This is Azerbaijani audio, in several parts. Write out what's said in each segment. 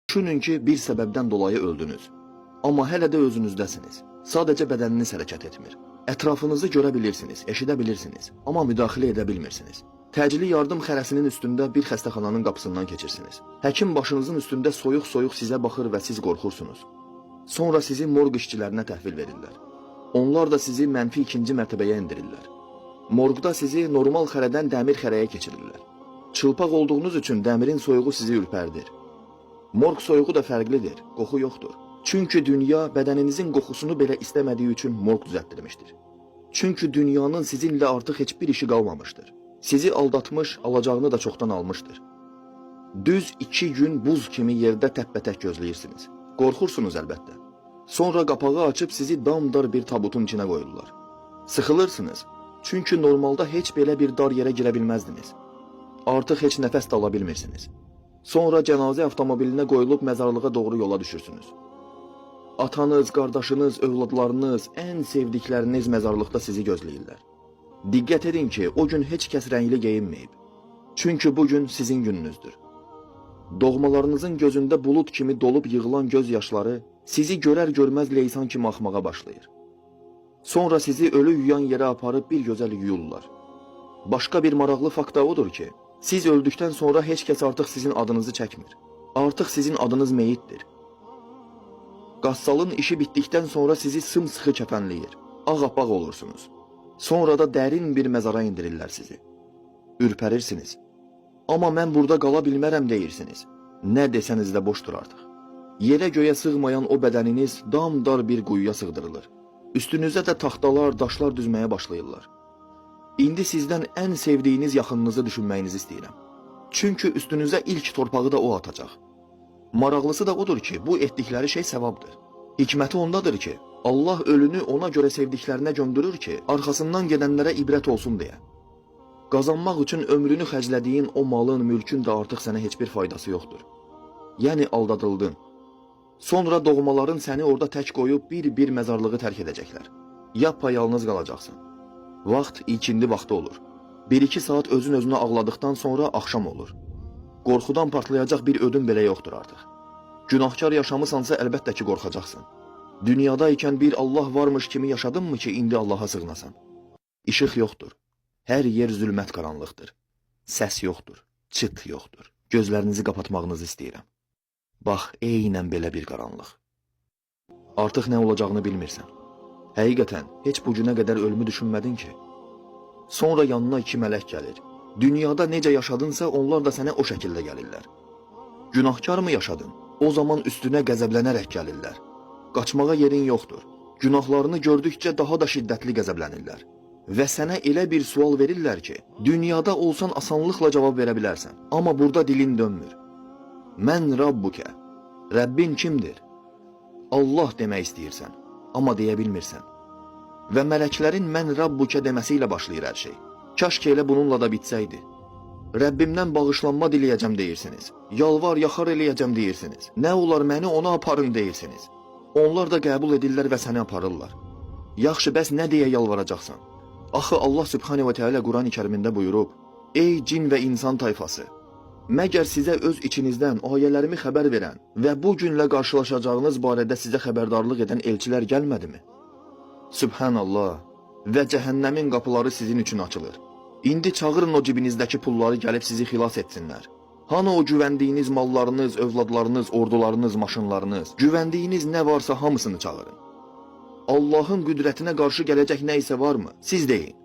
Düşünün ki, bir səbəbdən dolayı öldünüz. Amma hələ də özünüzdəsiniz. Sadəcə bədəniniz hərəkət etmir. Ətrafınızı görə bilirsiniz, eşidə bilirsiniz, amma müdaxilə edə bilmirsiniz. Təcili yardım xərəsinin üstündə bir xəstəxananın qapısından keçirsiniz. Həkim başınızın üstündə soyuq-soyuq sizə baxır və siz qorxursunuz. Sonra sizi morq işçilərinə təhvil verirlər. Onlar da sizi mənfi 2-ci mərtəbəyə endirirlər. Morqda sizi normal xərədən dəmir xərəyə keçirirlər. Çılpaq olduğunuz üçün dəmirin soyuğu sizi ürpərdir. Morq soyuğu da fərqlidir, qoxu yoxdur. Çünki dünya bədəninizin qoxusunu belə istəmədiyi üçün morq düzəltdirmişdir. Çünki dünyanın sizinlə artıq heç bir işi qalmamışdır. Sizi aldatmış, alacağını da çoxdan almışdır. Düz 2 gün buz kimi yerdə təppətək gözləyirsiniz. Qorxursunuz əlbəttə. Sonra qapağı açıb sizi damdar bir tabutun içinə qoyurlar. Sıxılırsınız, çünki normalda heç belə bir dar yerə girə bilməzdiniz. Artıq heç nəfəs də ala bilmirsiniz. Sonra cənazə avtomobilinə qoyulub məzarlığa doğru yola düşürsünüz. Atanız, qardaşınız, övladlarınız, ən sevdikləriniz məzarlıqda sizi gözləyirlər. Diqqət edin ki, o gün heç kəs rəngli geyinməyib. Çünki bu gün sizin gününüzdür. Doğmalarınızın gözündə bulud kimi dolub yığılan göz yaşları sizi görər-görməz leysan kimi axmağa başlayır. Sonra sizi ölü yuyan yerə aparıb bir gözəl yuyurlar. Başqa bir maraqlı fakt da odur ki, siz öldükdən sonra heç kəs artıq sizin adınızı çəkmir. Artıq sizin adınız meyitdir. Qassalın işi bitdikdən sonra sizi sımsıxı kəfənləyir. Ağappaq olursunuz. Sonra da dərin bir məzara indirirlər sizi. Ürpərirsiniz. Amma mən burada qala bilmərəm deyirsiniz. Nə desəniz də boşdur artıq. Yerə göyə sığmayan o bədəniniz damdar bir quyuya sığdırılır. Üstünüzə də taxtalar, daşlar düzməyə başlayırlar. İndi sizdən ən sevdiyiniz yaxınınızı düşünməyinizi istəyirəm. Çünki üstünüzə ilk torpağı da o atacaq. Maraqlısı da odur ki, bu etdikləri şey savabdır. Hikməti ondadır ki, Allah ölünü ona görə sevdiklərinə gömdürür ki, arxasından gedənlərə ibrət olsun deyə. Qazanmaq üçün ömrünü xərclədiyin o malın, mülkün də artıq sənə heç bir faydası yoxdur. Yəni aldadıldın. Sonra doğmaların səni orada tək qoyub bir-bir məzarlığı tərk edəcəklər. Yapayalnız qalacaqsın. Vaxt ikindi vaxtı olur. 1-2 saat özün-özünə ağladıqdan sonra axşam olur. Qorxudan partlayacaq bir ödün belə yoxdur artıq. Günahkar yaşamısansa əlbəttə ki qorxacaqsın. Dünyada ikən bir Allah varmış kimi yaşadınmı ki indi Allaha sığınasan? İşıq yoxdur. Hər yer zülmət qaranlıqdır. Səs yoxdur, çıt yoxdur. Gözlərinizi qapatmağınızı istəyirəm. Bax, eynən belə bir qaranlıq. Artıq nə olacağını bilmirsən. Həqiqətən, heç bu günə qədər ölümü düşünmədin ki. Sonra yanına 2 mələk gəlir. Dünyada necə yaşadınsa, onlar da sənə o şəkildə gəlirlər. Günahkar mı yaşadın? O zaman üstünə qəzəblənərək gəlirlər. Qaçmağa yerin yoxdur. Günahlarını gördükcə daha da şiddətli qəzəblənirlər. Və sənə elə bir sual verirlər ki, dünyada olsan asanlıqla cavab verə bilərsən. Amma burada dilin dönmür. Mən Rabbukə. Rəbbin kimdir? Allah demək istəyirsən, amma deyə bilmirsən. Və mələklərin mən Rabbukə deməsi ilə başlayır hər şey. Kaş ki elə bununla da bitsəydi. Rəbbimdən bağışlanma diləyəcəm deyirsiniz. Yalvar, yaxar eləyəcəm deyirsiniz. Nə olar məni ona aparın deyirsiniz. Onlar da qəbul edirlər və səni aparırlar. Yaxşı, bəs nə deyə yalvaracaqsan? Axı Allah Sübhanehu və Teala Quran-ı Kərimində buyurub: Ey cin və insan tayfası! Məgər sizə öz içinizdən ayələrimi xəbər verən və bu günlə qarşılaşacağınız barədə sizə xəbərdarlıq edən elçilər gəlmədimi? Sübhanallah! Və cəhənnəmin qapıları sizin üçün açılır. İndi çağırın o cibinizdəki pulları gəlib sizi xilas etsinlər. Hanı o güvəndiyiniz mallarınız, övladlarınız, ordularınız, maşınlarınız, güvəndiyiniz nə varsa hamısını çağırın. Allahın qüdrətinə qarşı gələcək nə isə varmı? Siz deyin.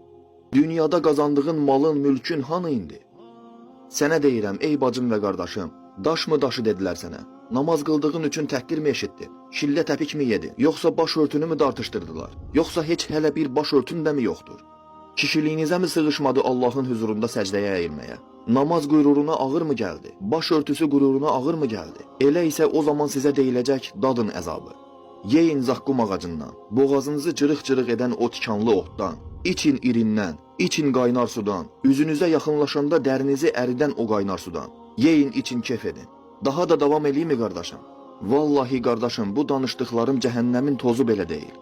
Dünyada qazandığın malın, mülkün hanı indi? Sənə deyirəm, ey bacım və qardaşım, daş mı daşı dedilər sənə? Namaz qıldığın üçün təhqir mi eşitdin? Şillə təpik mi yedin? Yoxsa baş örtünü mü dartışdırdılar? Yoxsa heç hələ bir baş örtün də mi yoxdur? Kişiliyinizə mi sığışmadı Allahın huzurunda səcdəyə əyilməyə? Namaz qüruruna ağır mı gəldi? Baş örtüsü qüruruna ağır mı gəldi? Elə isə o zaman sizə deyiləcək, dadın əzabı. Yeyin zaqqum ağacından, boğazınızı cırıq-cırıq edən o tikanlı otdan, için irindən, için qaynar sudan, üzünüzə yaxınlaşanda dərinizi əridən o qaynar sudan. Yeyin, için, kef edin. Daha da davam eləyim mi qardaşım? Vallahi qardaşım, bu danışdıqlarım cəhənnəmin tozu belə deyil.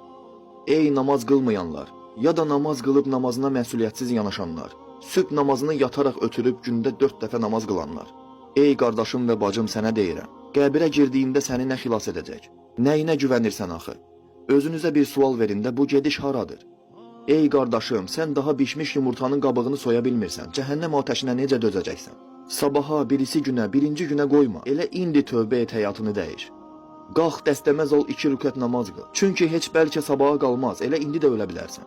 Ey namaz qılmayanlar, ya da namaz qılıb namazına məsuliyyətsiz yanaşanlar, sübh namazını yataraq ötürüb gündə 4 dəfə namaz qılanlar. Ey qardaşım və bacım, sənə deyirəm, Qəbirə girdiyində səni nə xilas edəcək? Nəyinə güvənirsən axı? Özünüzə bir sual verin də bu gediş haradır? Ey qardaşım, sən daha bişmiş yumurtanın qabığını soya bilmirsən. Cəhənnəm atəşinə necə dözəcəksən? Sabaha, birisi günə, birinci günə qoyma. Elə indi tövbə et, həyatını dəyiş. Qalx, dəstəməz ol, 2 rükət namaz qıl. Çünki heç bəlkə sabaha qalmaz, elə indi də ölə bilərsən.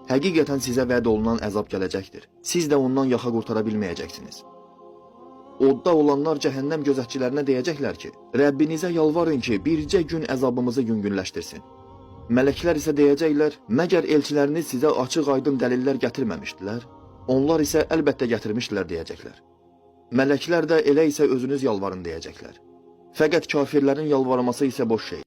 Həqiqətən sizə vəd olunan əzab gələcəkdir. Siz də ondan yaxa qurtara bilməyəcəksiniz. Odda olanlar cəhənnəm gözətçilərinə deyəcəklər ki, Rəbbinizə yalvarın ki, bircə gün əzabımızı yüngülləşdirsin. Mələklər isə deyəcəklər, məgər elçiləriniz sizə açıq-aydın dəlillər gətirməmişdilər? Onlar isə əlbəttə gətirmişdilər deyəcəklər. Mələklər də elə isə özünüz yalvarın deyəcəklər. Fəqət kafirlərin yalvarması isə boş şey.